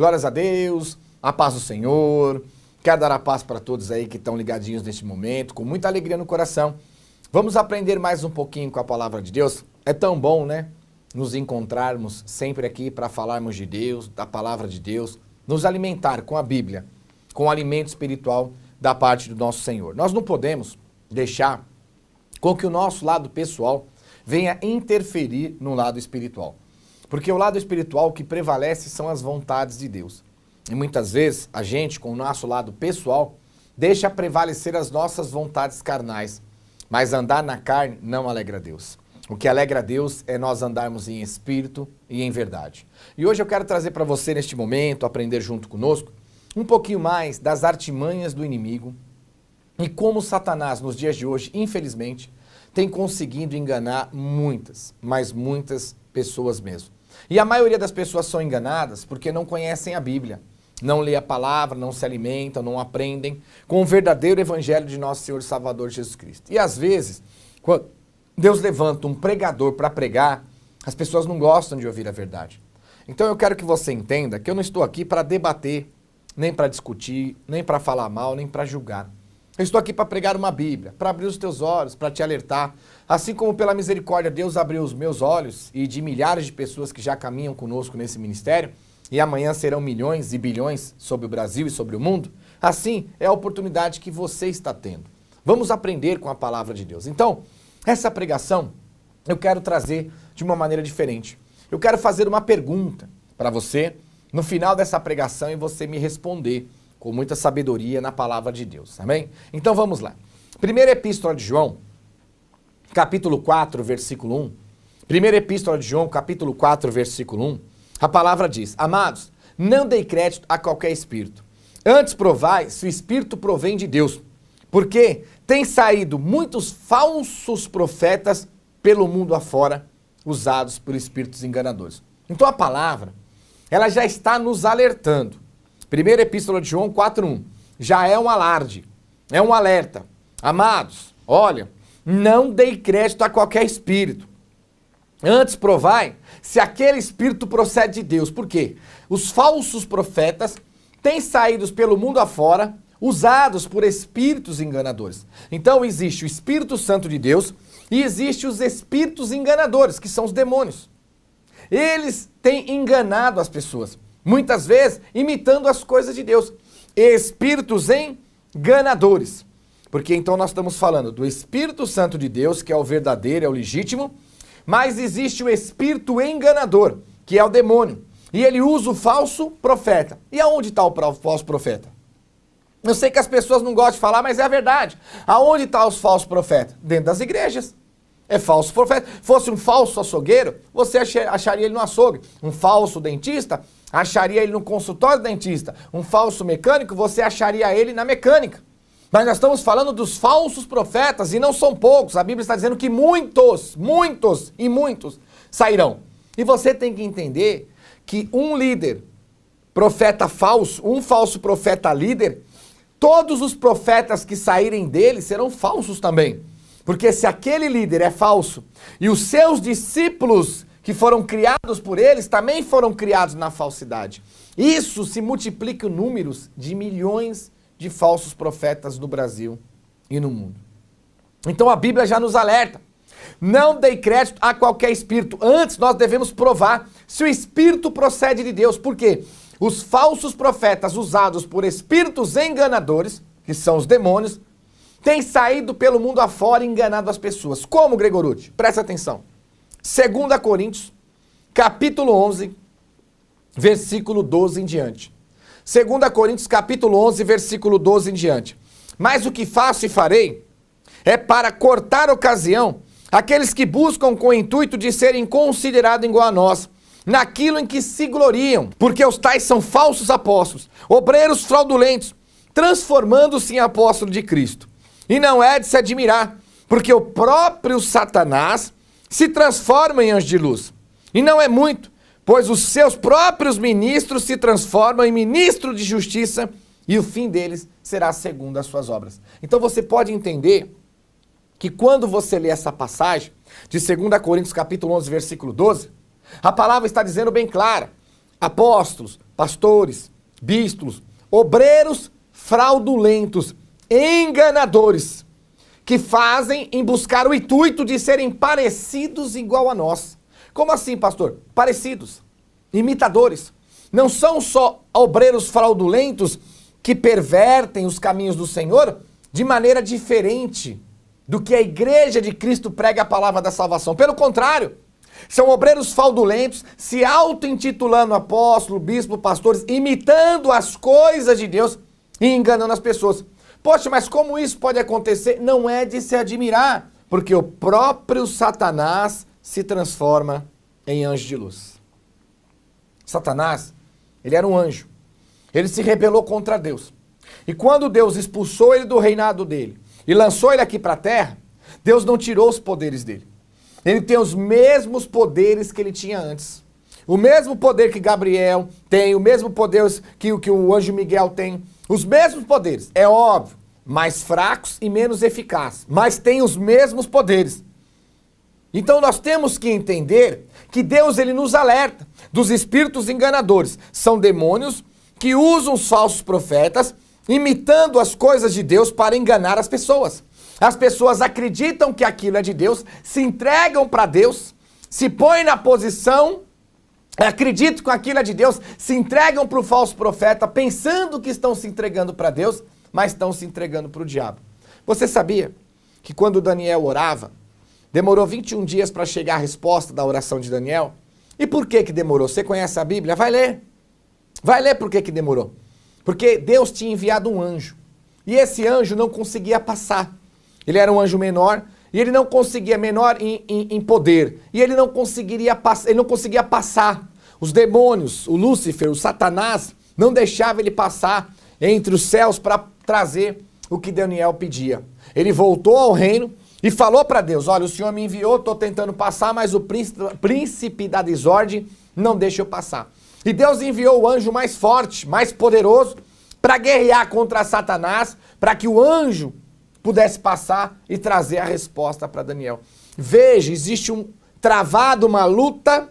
Glórias a Deus, a paz do Senhor. Quero dar a paz para todos aí que estão ligadinhos neste momento, com muita alegria no coração. Vamos aprender mais um pouquinho com a palavra de Deus. É tão bom, né? Nos encontrarmos sempre aqui para falarmos de Deus, da palavra de Deus, nos alimentar com a Bíblia, com o alimento espiritual da parte do nosso Senhor. Nós não podemos deixar com que o nosso lado pessoal venha interferir no lado espiritual. Porque o lado espiritual que prevalece são as vontades de Deus. E muitas vezes a gente, com o nosso lado pessoal, deixa prevalecer as nossas vontades carnais. Mas andar na carne não alegra a Deus. O que alegra a Deus é nós andarmos em espírito e em verdade. E hoje eu quero trazer para você neste momento, aprender junto conosco, um pouquinho mais das artimanhas do inimigo e como Satanás, nos dias de hoje, infelizmente, tem conseguido enganar muitas, mas muitas pessoas mesmo. E a maioria das pessoas são enganadas porque não conhecem a Bíblia, não lê a palavra, não se alimentam, não aprendem com o verdadeiro evangelho de nosso Senhor e Salvador Jesus Cristo. E às vezes, quando Deus levanta um pregador para pregar, as pessoas não gostam de ouvir a verdade. Então eu quero que você entenda que eu não estou aqui para debater, nem para discutir, nem para falar mal, nem para julgar. Eu estou aqui para pregar uma Bíblia, para abrir os teus olhos, para te alertar. Assim como pela misericórdia Deus abriu os meus olhos e de milhares de pessoas que já caminham conosco nesse ministério, e amanhã serão milhões e bilhões sobre o Brasil e sobre o mundo, assim é a oportunidade que você está tendo. Vamos aprender com a palavra de Deus. Então, essa pregação eu quero trazer de uma maneira diferente. Eu quero fazer uma pergunta para você no final dessa pregação e você me responder com muita sabedoria na palavra de Deus, amém? Então vamos lá. Primeira Epístola de João, capítulo 4, versículo 1. Primeira Epístola de João, capítulo 4, versículo 1. A palavra diz: Amados, não dei crédito a qualquer espírito. Antes provai se o espírito provém de Deus. Porque tem saído muitos falsos profetas pelo mundo afora, usados por espíritos enganadores. Então a palavra, ela já está nos alertando. Primeira Epístola de João 4:1, já é um alarde, é um alerta. Amados, olha, não dei crédito a qualquer espírito. Antes provai se aquele espírito procede de Deus. Por quê? Os falsos profetas têm saído pelo mundo afora, usados por espíritos enganadores. Então existe o Espírito Santo de Deus e existe os espíritos enganadores, que são os demônios. Eles têm enganado as pessoas. Muitas vezes imitando as coisas de Deus. Espíritos enganadores. Porque então nós estamos falando do Espírito Santo de Deus, que é o verdadeiro, é o legítimo, mas existe o espírito enganador, que é o demônio. E ele usa o falso profeta. E aonde está o falso profeta? Eu sei que as pessoas não gostam de falar, mas é a verdade. Aonde está os falsos profetas? Dentro das igrejas. É falso profeta. Fosse um falso açougueiro, você acharia ele no açougue. Um falso dentista, acharia ele no consultório do dentista. Um falso mecânico, você acharia ele na mecânica. Mas nós estamos falando dos falsos profetas e não são poucos. A Bíblia está dizendo que muitos sairão. E você tem que entender que um líder, profeta falso, um falso profeta líder, todos os profetas que saírem dele serão falsos também. Porque se aquele líder é falso e os seus discípulos que foram criados por eles também foram criados na falsidade. Isso se multiplica em números de milhões de falsos profetas no Brasil e no mundo. Então a Bíblia já nos alerta. Não dei crédito a qualquer espírito. Antes nós devemos provar se o espírito procede de Deus. Por quê? Os falsos profetas usados por espíritos enganadores, que são os demônios, têm saído pelo mundo afora e enganado as pessoas. Como, Gregoruti? Presta atenção. 2 Coríntios, capítulo 11, versículo 12 em diante. 2 Coríntios, capítulo 11, versículo 12 em diante. Mas o que faço e farei é para cortar ocasião aqueles que buscam com o intuito de serem considerados igual a nós, naquilo em que se gloriam, porque os tais são falsos apóstolos, obreiros fraudulentos, transformando-se em apóstolo de Cristo. E não é de se admirar, porque o próprio Satanás se transforma em anjo de luz. E não é muito, pois os seus próprios ministros se transformam em ministro de justiça, e o fim deles será segundo as suas obras. Então você pode entender que quando você lê essa passagem de 2 Coríntios capítulo 11, versículo 12, a palavra está dizendo bem clara: apóstolos, pastores, bispos, obreiros fraudulentos, enganadores, que fazem em buscar o intuito de serem parecidos igual a nós. Como assim, pastor? Parecidos, imitadores. Não são só obreiros fraudulentos que pervertem os caminhos do Senhor de maneira diferente do que a igreja de Cristo prega a palavra da salvação. Pelo contrário, são obreiros fraudulentos, se auto-intitulando apóstolo, bispo, pastores, imitando as coisas de Deus e enganando as pessoas. Poxa, mas como isso pode acontecer? Não é de se admirar, porque o próprio Satanás se transforma em anjo de luz. Satanás, ele era um anjo. Ele se rebelou contra Deus. E quando Deus expulsou ele do reinado dele e lançou ele aqui para a terra, Deus não tirou os poderes dele. Ele tem os mesmos poderes que ele tinha antes. O mesmo poder que Gabriel tem, o mesmo poder que o anjo Miguel tem. Os mesmos poderes, é óbvio, mais fracos e menos eficazes, mas tem os mesmos poderes. Então nós temos que entender que Deus ele nos alerta dos espíritos enganadores. São demônios que usam os falsos profetas, imitando as coisas de Deus para enganar as pessoas. As pessoas acreditam que aquilo é de Deus, se entregam para Deus, se põem na posição, acreditam que aquilo é de Deus, se entregam para o falso profeta, pensando que estão se entregando para Deus, mas estão se entregando para o diabo. Você sabia que quando Daniel orava, demorou 21 dias para chegar a resposta da oração de Daniel? E por que demorou? Você conhece a Bíblia? Vai ler. Vai ler por que demorou. Porque Deus tinha enviado um anjo. E esse anjo não conseguia passar. Ele era um anjo menor, e ele não conseguia, menor em poder. E ele não conseguia passar. Os demônios, o Lúcifer, o Satanás, não deixavam ele passar entre os céus para trazer o que Daniel pedia. Ele voltou ao reino e falou para Deus: olha, o Senhor me enviou, estou tentando passar, mas o príncipe da desordem não deixa eu passar. E Deus enviou o anjo mais forte, mais poderoso, para guerrear contra Satanás, para que o anjo pudesse passar e trazer a resposta para Daniel. Veja, existe travado uma luta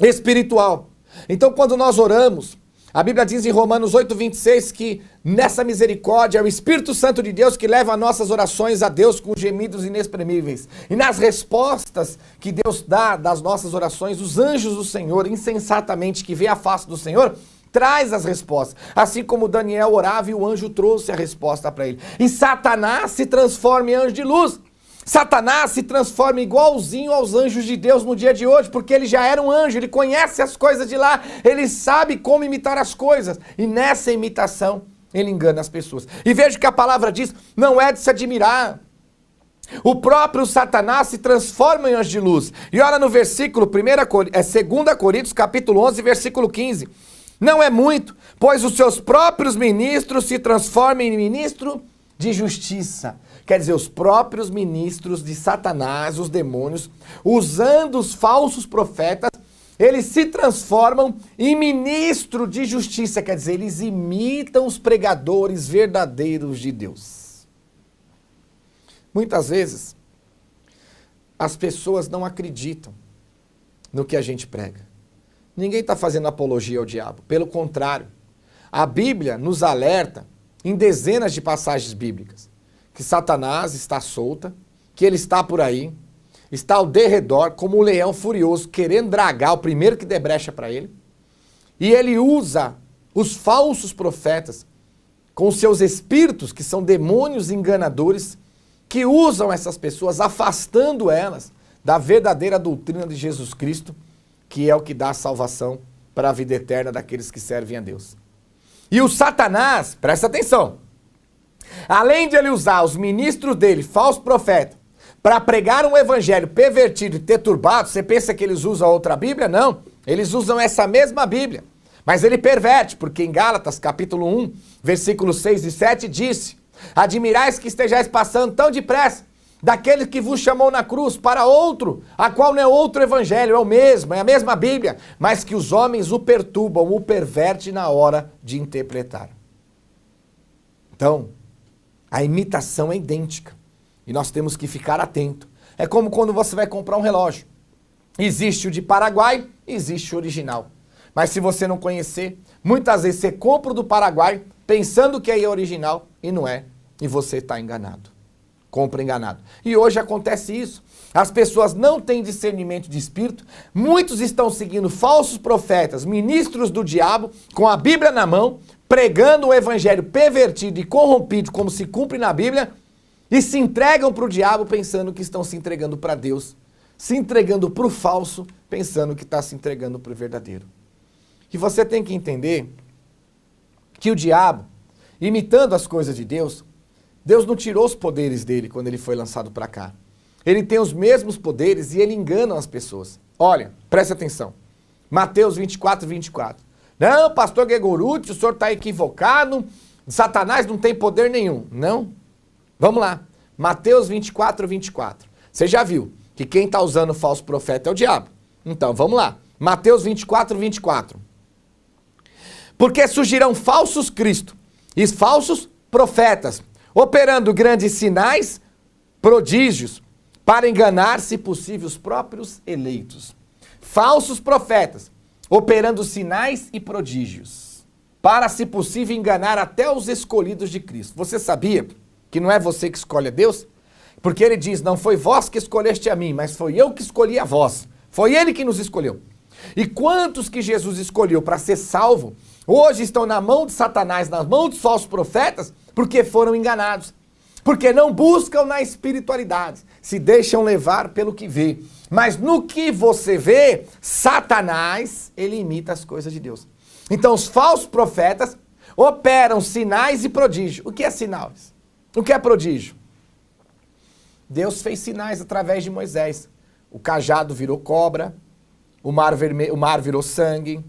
espiritual. Então, quando nós oramos, a Bíblia diz em Romanos 8:26 que nessa misericórdia é o Espírito Santo de Deus que leva nossas orações a Deus com gemidos inexprimíveis. E nas respostas que Deus dá das nossas orações, os anjos do Senhor, insensatamente, que vê a face do Senhor, traz as respostas. Assim como Daniel orava e o anjo trouxe a resposta para ele. E Satanás se transforma em anjo de luz. Satanás se transforma igualzinho aos anjos de Deus no dia de hoje, porque ele já era um anjo, ele conhece as coisas de lá, ele sabe como imitar as coisas. E nessa imitação, ele engana as pessoas. E veja que a palavra diz, não é de se admirar. O próprio Satanás se transforma em anjo de luz. E olha no versículo, 2 Coríntios, capítulo 11, versículo 15. Não é muito, pois os seus próprios ministros se transformam em ministro de justiça. Quer dizer, os próprios ministros de Satanás, os demônios, usando os falsos profetas, eles se transformam em ministro de justiça. Quer dizer, eles imitam os pregadores verdadeiros de Deus. Muitas vezes, as pessoas não acreditam no que a gente prega. Ninguém está fazendo apologia ao diabo. Pelo contrário, a Bíblia nos alerta em dezenas de passagens bíblicas que Satanás está solta, que ele está por aí, está ao derredor como um leão furioso, querendo dragar o primeiro que der brecha para ele. E ele usa os falsos profetas com seus espíritos, que são demônios enganadores, que usam essas pessoas, afastando elas da verdadeira doutrina de Jesus Cristo, que é o que dá a salvação para a vida eterna daqueles que servem a Deus. E o Satanás, presta atenção, além de ele usar os ministros dele, falso profeta, para pregar um evangelho pervertido e perturbado, você pensa que eles usam outra Bíblia? Não, eles usam essa mesma Bíblia, mas ele perverte, porque em Gálatas capítulo 1, versículos 6 e 7 disse: admirais que estejais passando tão depressa daquele que vos chamou na cruz para outro, a qual não é outro evangelho, é o mesmo, é a mesma Bíblia, mas que os homens o perturbam, o pervertem na hora de interpretar. Então, a imitação é idêntica e nós temos que ficar atento. É como quando você vai comprar um relógio. Existe o de Paraguai, existe o original. Mas se você não conhecer, muitas vezes você compra o do Paraguai pensando que é original e não é. E você está enganado. Compra enganado. E hoje acontece isso. As pessoas não têm discernimento de espírito. Muitos estão seguindo falsos profetas, ministros do diabo, com a Bíblia na mão, pregando um evangelho pervertido e corrompido, como se cumpre na Bíblia, e se entregam para o diabo pensando que estão se entregando para Deus, se entregando para o falso, pensando que está se entregando para o verdadeiro. E você tem que entender que o diabo, imitando as coisas de Deus, Deus não tirou os poderes dele quando ele foi lançado para cá. Ele tem os mesmos poderes e ele engana as pessoas. Olha, preste atenção. Mateus 24, 24. Não, pastor Gregorucci, o senhor está equivocado. Satanás não tem poder nenhum. Não. Vamos lá. Mateus 24, 24. Você já viu que quem está usando o falso profeta é o diabo. Então, vamos lá. Mateus 24, 24. Porque surgirão falsos cristos e falsos profetas, operando grandes sinais, prodígios, para enganar, se possível, os próprios eleitos. Falsos profetas, operando sinais e prodígios, para, se possível, enganar até os escolhidos de Cristo. Você sabia que não é você que escolhe a Deus? Porque ele diz, não foi vós que escolheste a mim, mas foi eu que escolhi a vós. Foi ele que nos escolheu. E quantos que Jesus escolheu para ser salvo, hoje estão na mão de Satanás, na mão dos falsos profetas, porque foram enganados. Porque não buscam na espiritualidade, se deixam levar pelo que vê. Mas no que você vê, Satanás, ele imita as coisas de Deus. Então os falsos profetas operam sinais e prodígios. O que é sinais? O que é prodígio? Deus fez sinais através de Moisés. O cajado virou cobra, o mar virou sangue,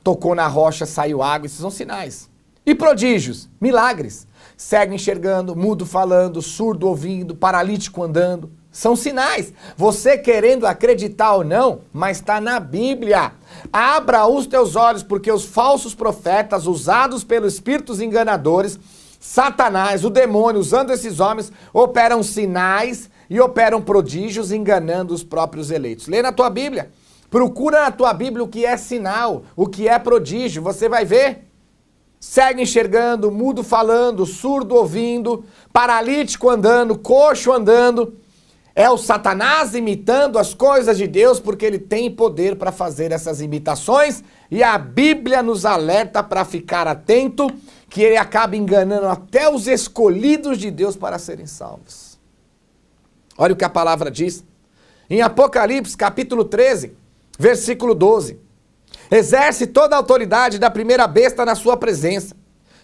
tocou na rocha, saiu água, esses são sinais. E prodígios, milagres. Cego enxergando, mudo falando, surdo ouvindo, paralítico andando. São sinais. Você querendo acreditar ou não, mas está na Bíblia. Abra os teus olhos, porque os falsos profetas, usados pelos espíritos enganadores, Satanás, o demônio, usando esses homens, operam sinais e operam prodígios, enganando os próprios eleitos. Lê na tua Bíblia. Procura na tua Bíblia o que é sinal, o que é prodígio. Você vai ver. Cego enxergando, mudo falando, surdo ouvindo, paralítico andando, coxo andando. É o Satanás imitando as coisas de Deus, porque ele tem poder para fazer essas imitações. E a Bíblia nos alerta para ficar atento, que ele acaba enganando até os escolhidos de Deus para serem salvos. Olha o que a palavra diz. Em Apocalipse, capítulo 13, versículo 12. Exerce toda a autoridade da primeira besta na sua presença.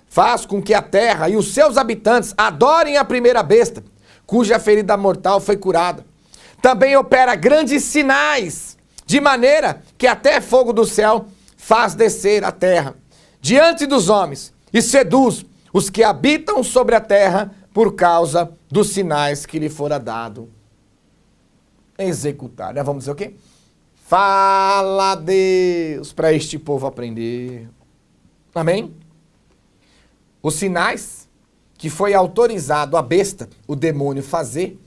Faz com que a terra e os seus habitantes adorem a primeira besta, cuja ferida mortal foi curada. Também opera grandes sinais, de maneira que até fogo do céu faz descer a terra diante dos homens e seduz os que habitam sobre a terra por causa dos sinais que lhe fora dado executar. Vamos dizer o quê? Fala, Deus, para este povo aprender. Amém? Os sinais que foi autorizado a besta, o demônio, fazer,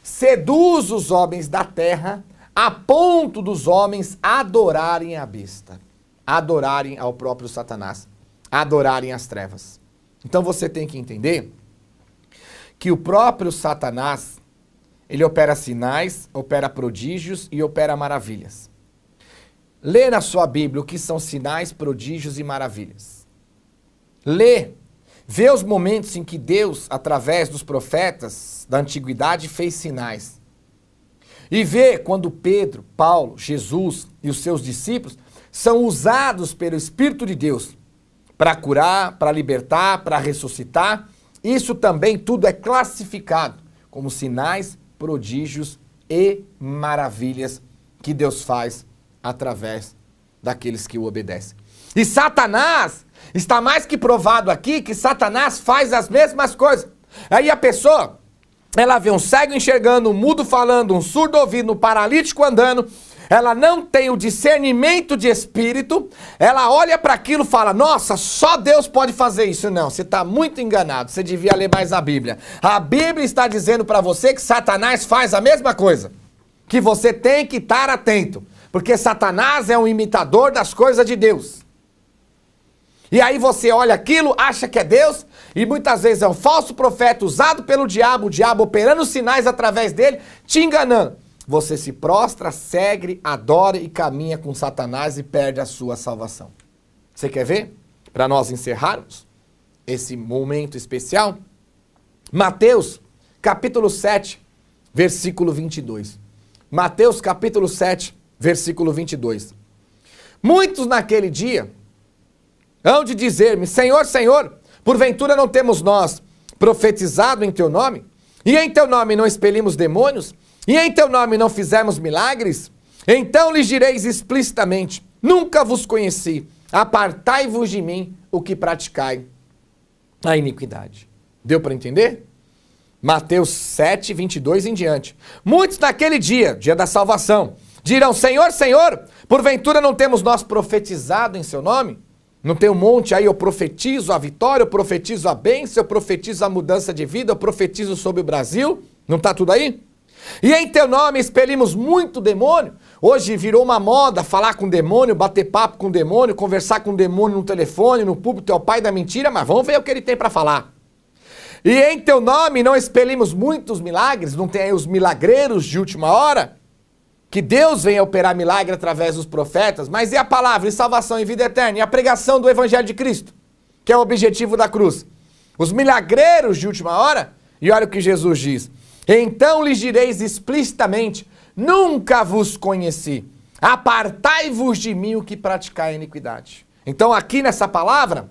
seduz os homens da terra a ponto dos homens adorarem a besta, adorarem ao próprio Satanás, adorarem as trevas. Então você tem que entender que o próprio Satanás, ele opera sinais, opera prodígios e opera maravilhas. Lê na sua Bíblia o que são sinais, prodígios e maravilhas. Lê. Vê os momentos em que Deus, através dos profetas da antiguidade, fez sinais. E vê quando Pedro, Paulo, Jesus e os seus discípulos são usados pelo Espírito de Deus para curar, para libertar, para ressuscitar. Isso também tudo é classificado como sinais, prodígios e maravilhas que Deus faz através daqueles que o obedecem. E Satanás, está mais que provado aqui que Satanás faz as mesmas coisas. Aí a pessoa, ela vê um cego enxergando, um mudo falando, um surdo ouvindo, um paralítico andando, ela não tem o discernimento de espírito, ela olha para aquilo e fala, nossa, só Deus pode fazer isso. Não, você está muito enganado, você devia ler mais a Bíblia. A Bíblia está dizendo para você que Satanás faz a mesma coisa, que você tem que estar atento, Porque Satanás é um imitador das coisas de Deus. E aí você olha aquilo, acha que é Deus, e muitas vezes é um falso profeta usado pelo diabo, o diabo operando sinais através dele, te enganando. Você se prostra, segue, adora e caminha com Satanás e perde a sua salvação. Você quer ver? Para nós encerrarmos esse momento especial, Mateus, capítulo 7, versículo 22. Mateus, capítulo 7, versículo 22. Muitos naquele dia hão de dizer-me, Senhor, Senhor, porventura não temos nós profetizado em teu nome? E em teu nome não expelimos demônios? E em teu nome não fizemos milagres? Então lhes direis explicitamente, nunca vos conheci, apartai-vos de mim, o que praticai a iniquidade. Deu para entender? Mateus 7, 22 em diante. Muitos naquele dia, dia da salvação, dirão, Senhor, Senhor, porventura não temos nós profetizado em seu nome? Não tem um monte aí, eu profetizo a vitória, eu profetizo a bênção, eu profetizo a mudança de vida, eu profetizo sobre o Brasil, não está tudo aí? E em teu nome expelimos muito demônio. Hoje virou uma moda falar com demônio, bater papo com demônio, conversar com demônio no telefone, no público, é o pai da mentira, mas vamos ver o que ele tem para falar. E em teu nome não expelimos muitos milagres, não tem aí os milagreiros de última hora? Que Deus venha operar milagre através dos profetas, mas e a palavra, e salvação e vida eterna, e a pregação do Evangelho de Cristo, que é o objetivo da cruz. Os milagreiros de última hora, e olha o que Jesus diz, então lhes direis explicitamente, nunca vos conheci, apartai-vos de mim o que praticai a iniquidade. Então aqui nessa palavra,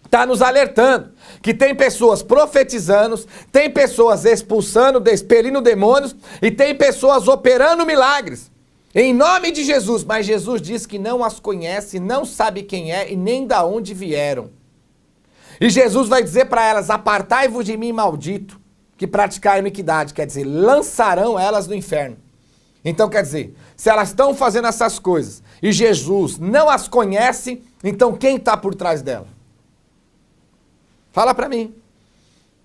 está nos alertando que tem pessoas profetizando, tem pessoas expulsando, expelindo demônios e tem pessoas operando milagres em nome de Jesus, mas Jesus diz que não as conhece, não sabe quem é e nem da onde vieram. E Jesus vai dizer para elas, apartai-vos de mim, maldito, que praticai a iniquidade, quer dizer, lançarão elas no inferno. Então quer dizer, se elas estão fazendo essas coisas e Jesus não as conhece, então quem está por trás dela? Fala para mim.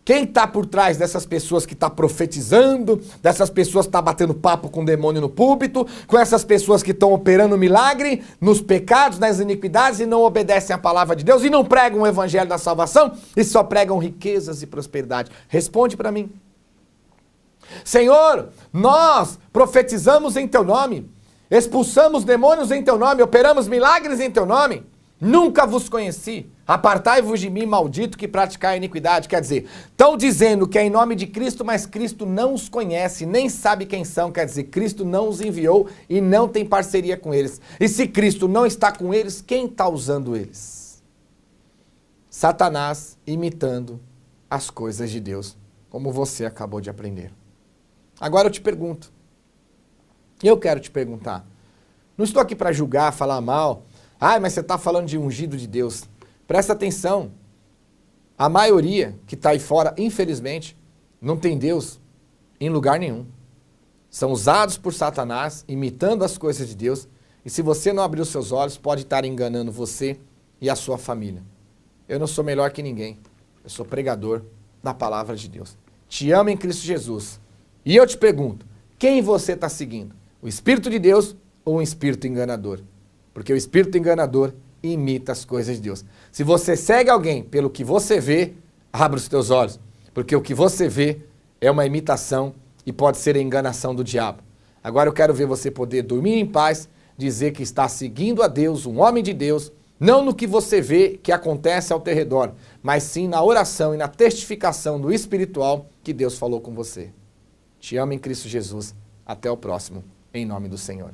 Quem está por trás dessas pessoas que está profetizando, dessas pessoas que estão batendo papo com o demônio no púlpito, com essas pessoas que estão operando milagre nos pecados, nas iniquidades e não obedecem à palavra de Deus e não pregam o evangelho da salvação e só pregam riquezas e prosperidade? Responde para mim. Senhor, nós profetizamos em teu nome, expulsamos demônios em teu nome, operamos milagres em teu nome. Nunca vos conheci, apartai-vos de mim, maldito, que praticai a iniquidade. Quer dizer, estão dizendo que é em nome de Cristo, mas Cristo não os conhece, nem sabe quem são. Quer dizer, Cristo não os enviou e não tem parceria com eles. E se Cristo não está com eles, quem está usando eles? Satanás imitando as coisas de Deus, como você acabou de aprender. Agora eu te pergunto, eu quero te perguntar, não estou aqui para julgar, falar mal. Mas você está falando de ungido de Deus. Presta atenção. A maioria que está aí fora, infelizmente, não tem Deus em lugar nenhum. São usados por Satanás, imitando as coisas de Deus. E se você não abrir os seus olhos, pode estar enganando você e a sua família. Eu não sou melhor que ninguém. Eu sou pregador da palavra de Deus. Te amo em Cristo Jesus. E eu te pergunto, quem você está seguindo? O Espírito de Deus ou um espírito enganador? Porque o espírito enganador imita as coisas de Deus. Se você segue alguém pelo que você vê, abra os teus olhos. Porque o que você vê é uma imitação e pode ser a enganação do diabo. Agora eu quero ver você poder dormir em paz, dizer que está seguindo a Deus, um homem de Deus, não no que você vê que acontece ao teu redor, mas sim na oração e na testificação do espiritual que Deus falou com você. Te amo em Cristo Jesus. Até o próximo, em nome do Senhor.